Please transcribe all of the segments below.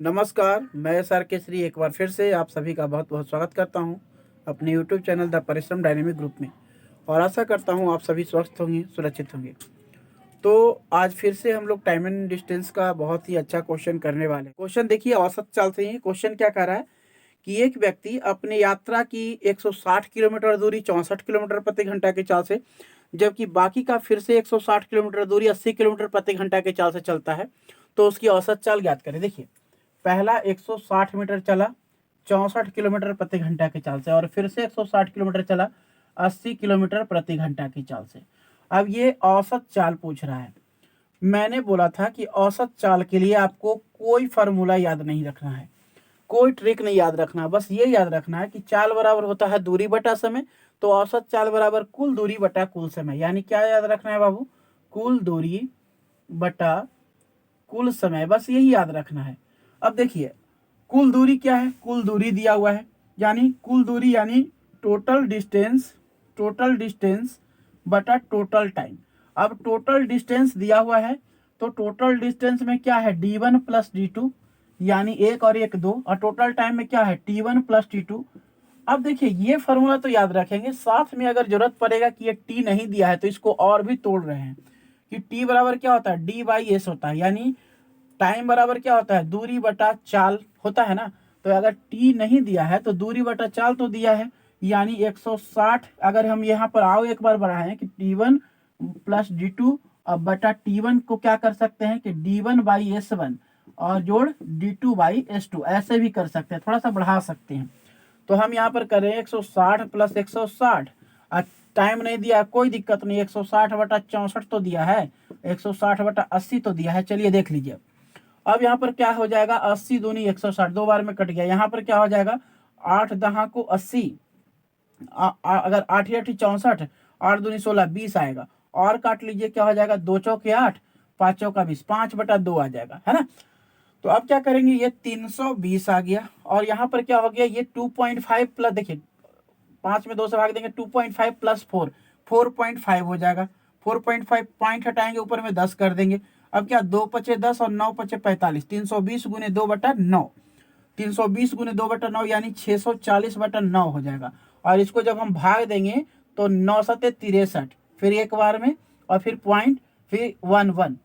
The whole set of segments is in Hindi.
नमस्कार, मैं एसआर केसरी एक बार फिर से आप सभी का बहुत बहुत स्वागत करता हूं अपने यूट्यूब चैनल द परिश्रम डायनेमिक ग्रुप में। और आशा करता हूं आप सभी स्वस्थ होंगे, सुरक्षित होंगे। तो आज फिर से हम लोग टाइम एंड डिस्टेंस का बहुत ही अच्छा क्वेश्चन करने वाले हैं। क्वेश्चन देखिए, औसत चाल से ही क्वेश्चन क्या कह रहा है कि एक व्यक्ति अपने यात्रा की 160 किलोमीटर दूरी 64 किलोमीटर प्रति घंटा की चाल से, जबकि बाकी का फिर से 160 किलोमीटर दूरी 80 किलोमीटर प्रति घंटा की चाल से चलता है, तो उसकी औसत चाल ज्ञात करें। देखिए, पहला 160 मीटर चला 64 किलोमीटर प्रति घंटा की चाल से, और फिर से 160 किलोमीटर चला 80 किलोमीटर प्रति घंटा की चाल से। अब ये औसत चाल पूछ रहा है। मैंने बोला था कि औसत चाल के लिए आपको कोई फार्मूला याद नहीं रखना है, कोई ट्रिक नहीं याद रखना, बस ये याद रखना है कि चाल बराबर होता है दूरी बटा समय। तो औसत चाल बराबर कुल दूरी बटा कुल समय, यानी क्या याद रखना है बाबू? कुल दूरी बटा कुल समय, बस यही याद रखना है। अब देखिए, कुल दूरी क्या है? कुल दूरी दिया हुआ है, यानी कुल दूरी यानी टोटल डिस्टेंस बटा टोटल टाइम। अब टोटल डिस्टेंस दिया हुआ है, तो टोटल डिस्टेंस में क्या है? d1 प्लस d2, यानी 1 और 1 2, और टोटल टाइम में क्या है? t1 plus t2। अब देखिए, ये फॉर्मूला तो याद रखेंगे, साथ में अगर जरूरत पड़ेगा कि ये t नहीं दिया है तो इसको और भी तोड़ रहे हैं कि t बराबर क्या होता है? d बाई एस होता है, यानी टाइम बराबर क्या होता है? दूरी बटा चाल होता है ना। तो अगर टी नहीं दिया है तो दूरी बटा चाल तो दिया है, यानी 160। अगर हम यहाँ पर आओ एक बार बढ़ाएं कि t1 प्लस d2, अब बटा t1 को क्या कर सकते हैं कि d1 बाई s1 और जोड़ d2 बाई s2, ऐसे भी कर सकते हैं, थोड़ा सा बढ़ा सकते हैं। तो हम यहाँ पर करें 160 प्लस 160। टाइम नहीं दिया, कोई दिक्कत नहीं, 160 बटा 64 तो दिया है, 160 बटा 80 तो दिया है। चलिए देख लीजिए, अब यहाँ पर क्या हो जाएगा? 80 दूनी 160, दो बार में कट गया। यहाँ पर क्या हो जाएगा? 8 दहा को 80, अगर 8 8 64, 8 दूनी 16, 20 आएगा। और काट लीजिए, क्या हो जाएगा? 2 चौके 8, 5 चौका 20, 5 बटा 2 आ जाएगा, है ना। तो अब क्या करेंगे? ये 320 आ गया, और यहाँ पर क्या हो गया? ये 2.5 प्लस, देखिए 5 में 2 से भाग देंगे, 2.5 प्लस 4, 4.5 हो जाएगा। 4.5 पॉइंट हटाएंगे, ऊपर में 10 कर देंगे। अब क्या? 2 पचे 10 और 9 पचे 45, 320 गुने 2 बटा 9, 320 गुने 2 बटा 9 यानी 640 बटा 9 हो जाएगा। और इसको जब हम भाग देंगे तो 9 सते 63, फिर एक बार में, और फिर पॉइंट, फिर 1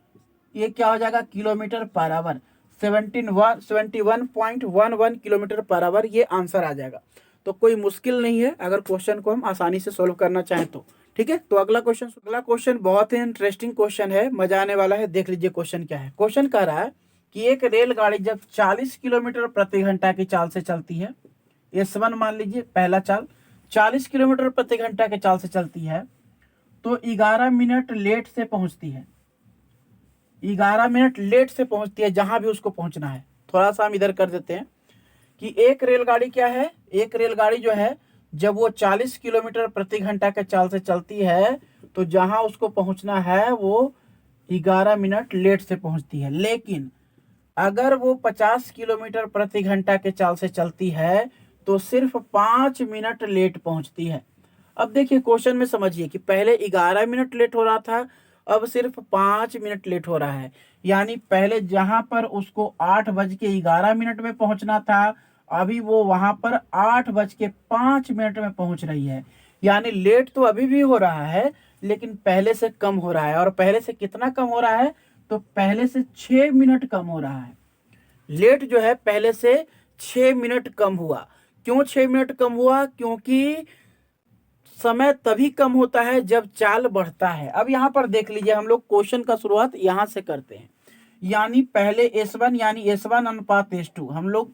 ये क्या हो जाएगा? Kilometre per hour. 71.11 kilometre per hour ये आंसर आ जाएगा। तो कोई मुश्किल नहीं है अगर क्वेश्चन को हम आसानी से सोल्व करना चाहें तो। ठीक है, तो अगला क्वेश्चन बहुत ही इंटरेस्टिंग क्वेश्चन है, मजा आने वाला है। देख लीजिए क्वेश्चन क्या है। क्वेश्चन कह रहा है कि एक रेलगाड़ी जब 40 किलोमीटर प्रति घंटा की चाल से चलती है, S1 मान लीजिए पहला चाल, 40 किलोमीटर प्रति घंटा की चाल से चलती है, तो 11 मिनट लेट से पहुंचती है। 11 मिनट लेट से पहुंचती है जहां भी उसको पहुंचना है। थोड़ा सा हम इधर कर देते हैं कि एक रेलगाड़ी क्या है? एक रेलगाड़ी जो है, जब वो 40 किलोमीटर प्रति घंटा के चाल से चलती है, तो जहां उसको पहुंचना है वो 11 मिनट लेट से पहुंचती है। लेकिन अगर वो 50 किलोमीटर प्रति घंटा के चाल से चलती है तो सिर्फ 5 मिनट लेट पहुंचती है। अब देखिए क्वेश्चन में समझिए कि पहले 11 मिनट लेट हो रहा था, अब सिर्फ 5 मिनट लेट हो रहा है। यानी पहले जहां पर उसको 8:11 में पहुंचना था, अभी वो वहां पर 8:05 में पहुंच रही है। यानी लेट तो अभी भी हो रहा है, लेकिन पहले से कम हो रहा है। और पहले से कितना कम हो रहा है? तो पहले से 6 मिनट कम हो रहा है। लेट जो है पहले से 6 मिनट कम हुआ। क्यों 6 मिनट कम हुआ? क्योंकि समय तभी कम होता है जब चाल बढ़ता है। अब यहाँ पर देख लीजिए, हम लोग क्वेश्चन का शुरुआत यहाँ से करते हैं। यानी पहले S1 यानी S1 अनुपात S2, हम लोग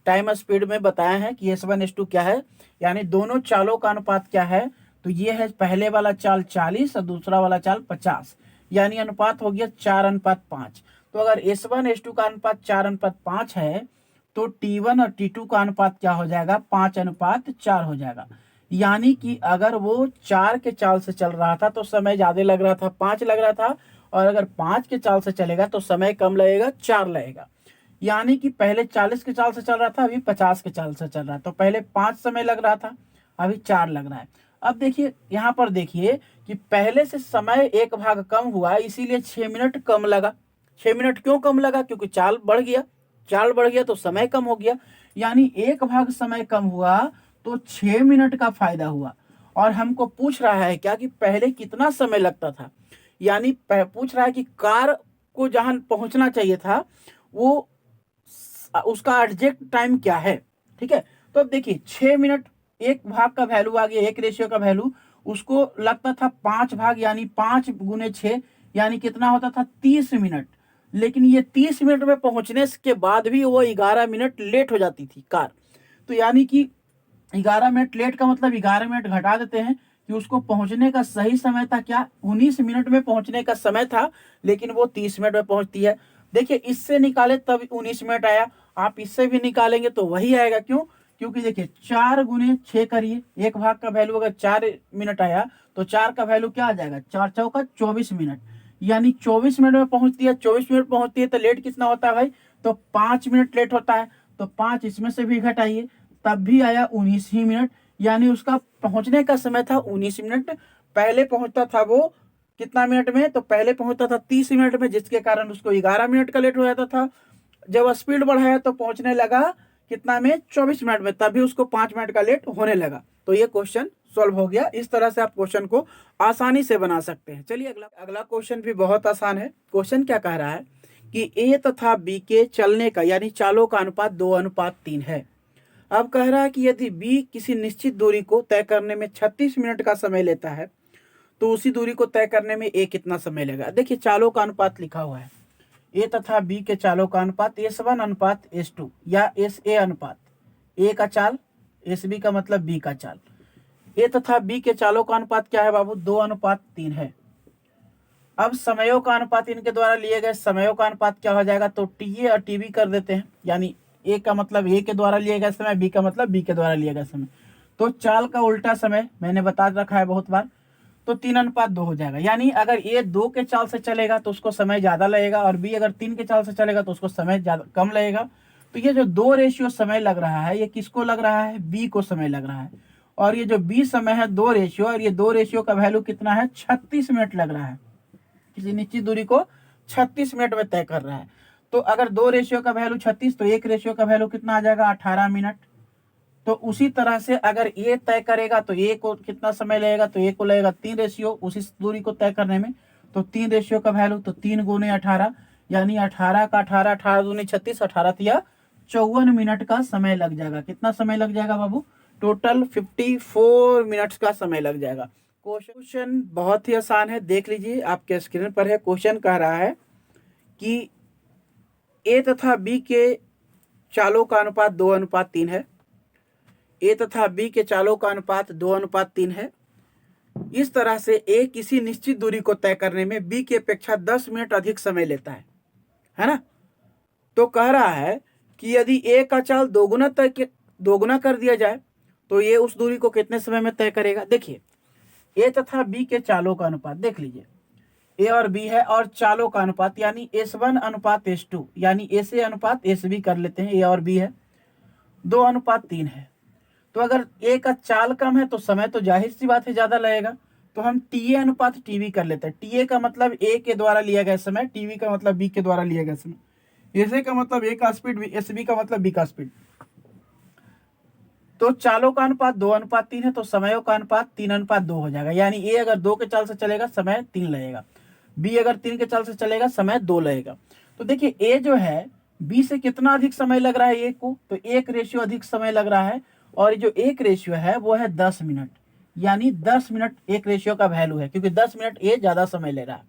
टाइम स्पीड में बताया है कि S1 S2 क्या है, यानी दोनों चालों का अनुपात क्या है। तो ये है पहले वाला चाल 40 और दूसरा वाला चाल 50, यानी अनुपात हो गया 4:5। तो अगर S1 S2 का अनुपात 4:5 है, तो T1 और T2 का अनुपात क्या हो जाएगा? 5:4 हो जाएगा। यानी कि अगर वो 4 के चाल से चल रहा था तो समय ज्यादा लग रहा था, 5 लग रहा था, और अगर 5 के चाल से चलेगा तो समय कम लगेगा, 4 लगेगा। यानी कि पहले 40 के चाल से चल रहा था, अभी 50 के चाल से चल रहा है। तो पहले 5 समय लग रहा था, अभी 4 लग रहा है। अब देखिए यहाँ पर देखिए कि पहले से समय 1 भाग कम हुआ, इसीलिए 6 मिनट कम लगा। 6 मिनट क्यों कम लगा? क्योंकि चाल बढ़ गया, चाल बढ़ गया तो समय कम हो गया, यानी 1 भाग समय कम हुआ तो 6 मिनट का फायदा हुआ। और हमको पूछ रहा है क्या कि पहले कितना समय लगता था, यानी पूछ रहा है कि कार को जहां पहुंचना चाहिए था वो उसका एग्जैक्ट टाइम क्या है। ठीक है, तो अब देखिए 6 मिनट, 1 भाग का वैल्यू आ गया, 1 रेशियो का वैल्यू, उसको लगता था 5 भाग, यानी 5 × 6 यानी कितना होता था 30 मिनट। लेकिन ये 30 मिनट में पहुंचने के बाद भी वो 11 मिनट लेट हो जाती थी कार। तो यानी कि 11 मिनट लेट का मतलब 11 मिनट घटा देते हैं कि उसको पहुंचने का सही समय था क्या, 19 मिनट में पहुंचने का समय था, लेकिन वो 30 मिनट में पहुंचती है। देखिए इससे निकाले तब 19 मिनट आया, आप इससे भी निकालेंगे तो वही आएगा। क्यों? क्योंकि देखिए 4 × 6 करिए, 1 भाग का वैल्यू अगर 4 मिनट आया तो 4 का वैल्यू क्या आ जाएगा, 4 × 4 = 24 मिनट, यानी 24 मिनट में पहुंचती है। 24 मिनट पहुंचती है तो लेट कितना होता है भाई, तो 5 मिनट लेट होता है। तो 5 इसमें से भी घटाइए, तब भी आया 19 ही मिनट, यानी उसका पहुंचने का समय था 19 मिनट। पहले पहुंचता था वो कितना मिनट में, तो पहले पहुंचता था 30 मिनट में, जिसके कारण उसको 11 मिनट का लेट हो जाता था। जब स्पीड बढ़ाया तो पहुंचने लगा कितना में, 24 मिनट में, तभी उसको 5 मिनट का लेट होने लगा। तो ये क्वेश्चन सॉल्व हो गया। इस तरह से आप क्वेश्चन को आसानी से बना सकते हैं। चलिए अगला क्वेश्चन भी बहुत आसान है। क्वेश्चन क्या कह रहा है कि ए तथा बी के चलने का यानी चालों का अनुपात 2:3 है। अब कह रहा है कि यदि बी किसी निश्चित दूरी को तय करने में 36 मिनट का समय लेता है तो उसी दूरी को तय करने में ए कितना समय लेगा। देखिए चालों का अनुपात लिखा हुआ है, ए तथा बी के चालों का अनुपात S1:S2 या SA अनुपात, ए का चाल SB का मतलब बी का चाल। ए तथा बी के चालों का अनुपात क्या है बाबू, 2:3 है। अब समयों का अनुपात इनके द्वारा लिए गए समयों का अनुपात क्या हो जाएगा, तो TA और TB कर देते हैं, यानी ए का मतलब ए के द्वारा लिया गया समय, बी का मतलब बी के द्वारा लिया गया समय। तो चाल का उल्टा समय मैंने बता रखा है बहुत बार, तो 3:2 हो जाएगा। यानी अगर ए 2 के चाल से चलेगा तो उसको समय ज्यादा लगेगा, और बी अगर 3 के चाल से चलेगा तो उसको समय ज्यादा कम लगेगा। तो ये जो 2 रेशियो समय लग रहा है, ये किसको लग रहा है, बी को समय लग रहा है। और ये जो बी समय है 2 रेशियो, और ये 2 रेशियो का वैल्यू कितना है, 36 मिनट लग रहा है। किसी निश्चित दूरी को 36 मिनट में तय कर रहा है। तो अगर 2 रेशियो का वैल्यू 36 तो 1 रेशियो का वैल्यू कितना आ जाएगा, 18 मिनट। तो उसी तरह से अगर ए तय करेगा तो ए को कितना समय लगेगा, तो ए को लगेगा 3 रेशियो उसी दूरी को तय करने में। तो 3 रेशियो का वैल्यू तो 3 × 18, यानी 18 का 18, 18 दूनी 36, 18 तिया 54 मिनट का समय लग जाएगा। कितना समय लग जाएगा बाबू, टोटल 54 मिनट्स का समय लग जाएगा। क्वेश्चन बहुत ही आसान है, देख लीजिए आपके स्क्रीन पर है। क्वेश्चन कह रहा है कि ए तथा बी के चालों का अनुपात 2:3 है। ए तथा बी के चालों का अनुपात 2:3 है। इस तरह से ए किसी निश्चित दूरी को तय करने में बी की अपेक्षा 10 मिनट अधिक समय लेता है ना। तो कह रहा है कि यदि ए का चाल दोगुना कर दिया जाए तो ये उस दूरी को कितने समय में तय करेगा। देखिए ए तथा बी के चालों का अनुपात देख लीजिए, ए और बी है, और चालों का अनुपात यानी S1:S2 यानी SA अनुपात SB कर लेते हैं, ए और बी है, 2:3 है। तो अगर ए का चाल कम है तो समय तो जाहिर सी बात है ज्यादा लगेगा, तो हम TA अनुपात TB कर लेते हैं। TA का मतलब ए के द्वारा लिया गया समय, TB का मतलब बी के द्वारा लिया गया समय, SA का मतलब ए का स्पीड, SB का मतलब बी का स्पीड। तो चालों का अनुपात 2:3 है तो समयों का अनुपात 3:2 हो जाएगा। यानी ए अगर 2 के चाल से चलेगा समय 3 लगेगा, बी अगर 3 के चाल से चलेगा समय 2 लगेगा। तो देखिए ए जो है बी से कितना अधिक समय लग रहा है ए को, तो 1 रेशियो अधिक समय लग रहा है, और जो 1 रेशियो है वो है 10 मिनट, यानी 10 मिनट 1 रेशियो का वैल्यू है, क्योंकि 10 मिनट ए ज्यादा समय ले रहा है,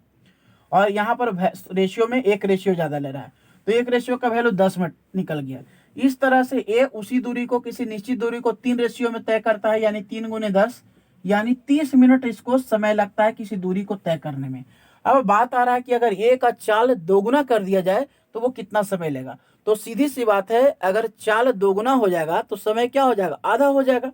और यहाँ पर रेशियो में 1 रेशियो ज्यादा ले रहा है, तो 1 रेशियो का वैल्यू 10 मिनट निकल गया। इस तरह से ए उसी दूरी को किसी निश्चित दूरी को 3 रेशियो में तय करता है, यानी 3 × 10 यानी 30 मिनट इसको समय लगता है किसी दूरी को तय करने में। अब बात आ रहा है कि अगर ए का चाल दोगुना कर दिया जाए तो वो कितना समय लेगा। तो सीधी सी बात है, अगर चाल दोगुना हो जाएगा तो समय क्या हो जाएगा, आधा हो जाएगा,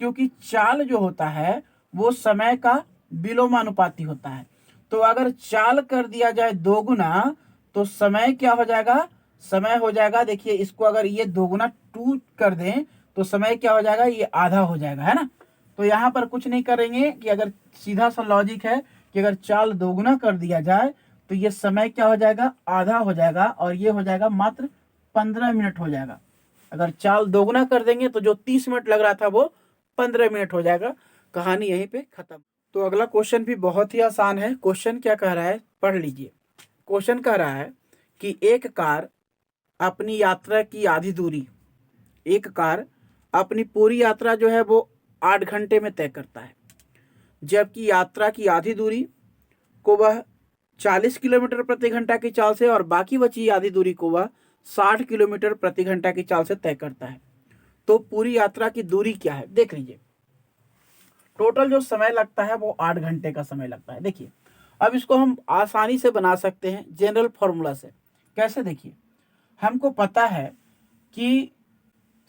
क्योंकि चाल जो होता है वो समय का विलोमानुपाती होता है। तो अगर चाल कर दिया जाए दोगुना तो समय क्या हो जाएगा, समय हो जाएगा, देखिए इसको अगर ये दोगुना 2 कर दें तो समय क्या हो जाएगा, ये आधा हो जाएगा, है ना। तो यहाँ पर कुछ नहीं करेंगे कि अगर सीधा सा लॉजिक है कि अगर चाल दोगुना कर दिया जाए तो ये समय क्या हो जाएगा, आधा हो जाएगा, और ये हो जाएगा मात्र 15 मिनट हो जाएगा। अगर चाल दोगुना कर देंगे तो जो 30 मिनट लग रहा था वो 15 मिनट हो जाएगा। कहानी यहीं पे खत्म। तो अगला क्वेश्चन भी बहुत ही आसान है। क्वेश्चन क्या कह रहा है, पढ़ लीजिए। क्वेश्चन कह रहा है कि एक कार अपनी यात्रा की आधी दूरी, एक कार अपनी पूरी यात्रा जो है वो 8 घंटे में तय करता है, जबकि यात्रा की आधी दूरी को वह 40 किलोमीटर प्रति घंटा की चाल से और बाकी बची आधी दूरी को वह 60 किलोमीटर प्रति घंटा की चाल से तय करता है। तो पूरी यात्रा की दूरी क्या है, देख लीजिए। टोटल जो समय लगता है वो 8 घंटे का समय लगता है। देखिए, अब इसको हम आसानी से बना सकते हैं जनरल फॉर्मूला से। कैसे, देखिए, हमको पता है कि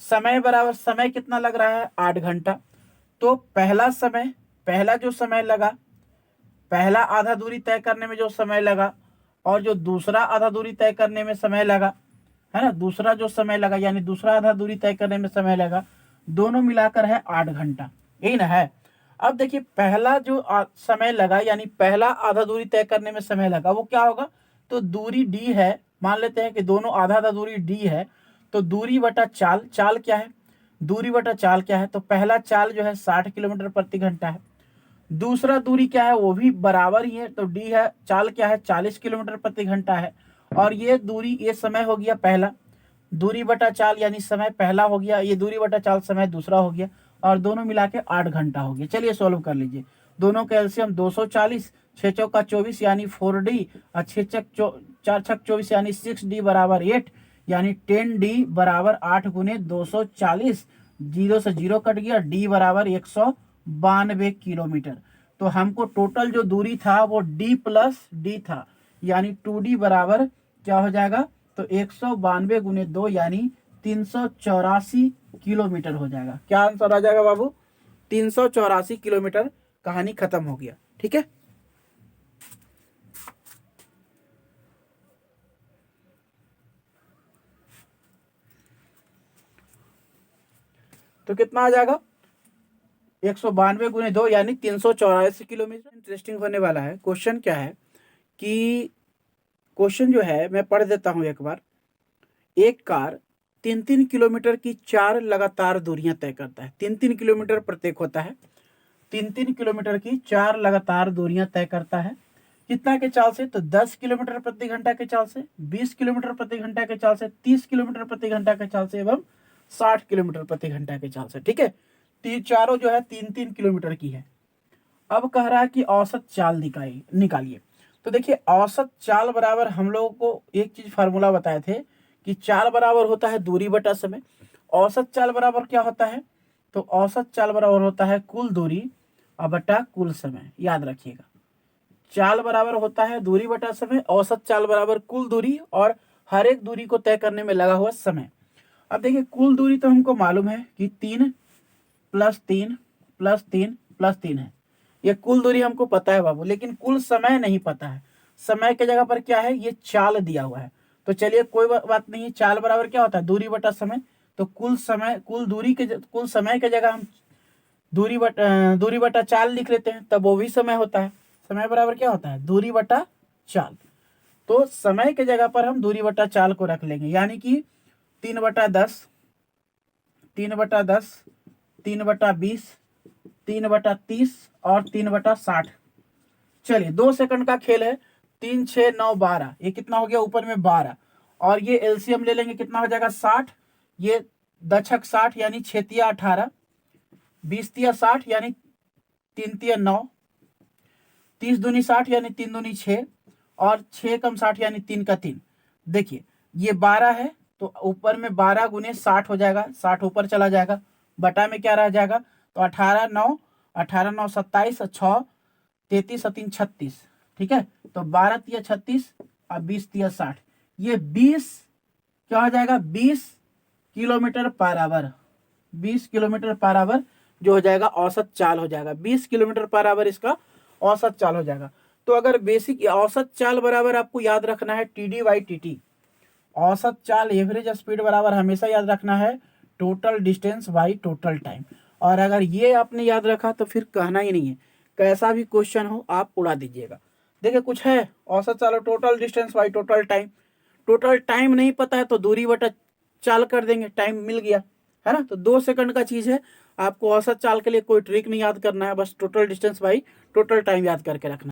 समय बराबर समय कितना लग रहा है, 8 घंटा। तो पहला जो समय लगा, पहला आधा दूरी तय करने में जो समय लगा और जो दूसरा आधा दूरी तय करने में समय लगा, है ना, दूसरा जो समय लगा यानी दूसरा आधा दूरी तय करने में समय लगा, दोनों मिलाकर है 8 घंटा, यही ना है। अब देखिए, पहला जो समय लगा यानी पहला आधा दूरी तय करने में समय लगा वो क्या होगा, तो दूरी डी है। मान लेते हैं कि दोनों आधा आधा दूरी डी है, तो दूरी बटा चाल, चाल क्या है, दूरी बटा चाल क्या है, तो पहला चाल जो है 60 किलोमीटर प्रति घंटा है। दूसरा दूरी क्या है, वो भी बराबर ही है, तो डी है, चाल क्या है, 40 किलोमीटर प्रति घंटा है। और ये दूरी, ये समय हो गया पहला, दूरी बटा चाल यानी समय पहला हो गया, ये दूरी बटा चाल समय दूसरा हो गया, और दोनों मिला के 8 घंटा हो गया। चलिए सॉल्व कर लीजिए। दोनों का एलसीएम 240, 6 चौका 24 यानी 4D, और 4 छक 24 यानी 6D बराबर 8, यानी 10D बराबर 8 गुने 240। 0 से 0 कट गया, डी बराबर 192 किलोमीटर। तो हमको टोटल जो दूरी था वो डी प्लस डी था, यानी 2D बराबर क्या हो जाएगा, तो 192 गुने 2 यानी 384 किलोमीटर हो जाएगा। क्या आंसर आ जाएगा बाबू, 384 किलोमीटर। कहानी खत्म हो गया, ठीक है। तो कितना आ जाएगा, 192 गुने 2 यानी 384 किलोमीटर। इंटरेस्टिंग होने वाला है। क्वेश्चन क्या है कि क्वेश्चन जो है मैं पढ़ देता हूं एक बार। एक कार 3-3 किलोमीटर की 4 लगातार दूरियां तय करता है। 3-3 किलोमीटर प्रत्येक होता है। 3-3 किलोमीटर की 4 लगातार दूरियां तय करता है। कितना के चाल से, तो 10 किलोमीटर प्रति घंटा के चाल से, 20 किलोमीटर प्रति घंटा के चाल से, 30 किलोमीटर प्रति घंटा के चाल से एवं 60 किलोमीटर प्रति घंटा के चाल से, ठीक है। चारों जो है 3-3 किलोमीटर की है। अब कह रहा है कि औसत चाल निकालिए। तो देखिए, औसत चाल बराबर हम लोगों को एक चीज फार्मूला बताए थे कि चाल बराबर होता है दूरी बटा समय। औसत चाल बराबर क्या होता है, तो औसत चाल बराबर होता है कुल दूरी और बटा कुल समय। याद रखिएगा, चाल बराबर होता है दूरी बटा समय, औसत चाल बराबर कुल दूरी और हर एक दूरी को तय करने में लगा हुआ समय। अब देखिए, कुल दूरी तो हमको मालूम है कि 3 + 3 + 3 + 3 है। ये कुल दूरी हमको पता है बाबू, लेकिन कुल समय नहीं पता है। समय के जगह पर क्या है, ये चाल दिया हुआ है। तो चलिए कोई बात नहीं, चाल बराबर क्या होता है, दूरी बटा समय। तो कुल समय के जगह हम दूरी बटा चाल लिख लेते हैं, तब वो भी समय होता है। समय बराबर क्या होता है, दूरी बटा चाल। तो समय के जगह पर हम दूरी बटा चाल को रख लेंगे, यानी कि 3/10, 3/10, 3/20, 3/30 और 3/60। चलिए 2 सेकंड का खेल है। 3 6 9 12, ये कितना हो गया, ऊपर में 12, और ये एलसीएम ले लेंगे, कितना हो जाएगा 60। ये 10 60 यानी 6 तिया 18, 20 तिया 60 यानी 3 तिया 9, 30 दूनी 60 यानी 3 दूनी 6, और 6 कम 60 यानी 3 का 3। देखिए, ये 12 है तो ऊपर में 12 गुने 60 हो जाएगा, 60 ऊपर चला जाएगा, बटा में क्या रह जाएगा, तो 18 9 27 और 6 33 और 3 36, ठीक है। तो 12 तिया 36 और 20 तिया 60, ये 20 क्या हो जाएगा, 20 kilometre per hour. 20 kilometre per hour जो हो जाएगा औसत चाल हो जाएगा। 20 किलोमीटर पर आवर इसका औसत चाल हो जाएगा। तो अगर बेसिक औसत चाल बराबर आपको याद रखना है TD/TT। औसत चाल एवरेज स्पीड बराबर हमेशा याद रखना है total distance by total time. और अगर ये आपने याद रखा तो फिर कहना ही नहीं है, कैसा भी क्वेश्चन हो आप उड़ा दीजिएगा। देखिए कुछ है, औसत चाल total distance by total time. Total time नहीं पता है तो दूरी बटा चाल कर देंगे, टाइम मिल गया, है ना। तो 2 सेकंड का चीज़ है, आपको औसत चाल के लिए कोई ट्रिक नहीं याद करना है, बस total distance by total time याद करके रखना है।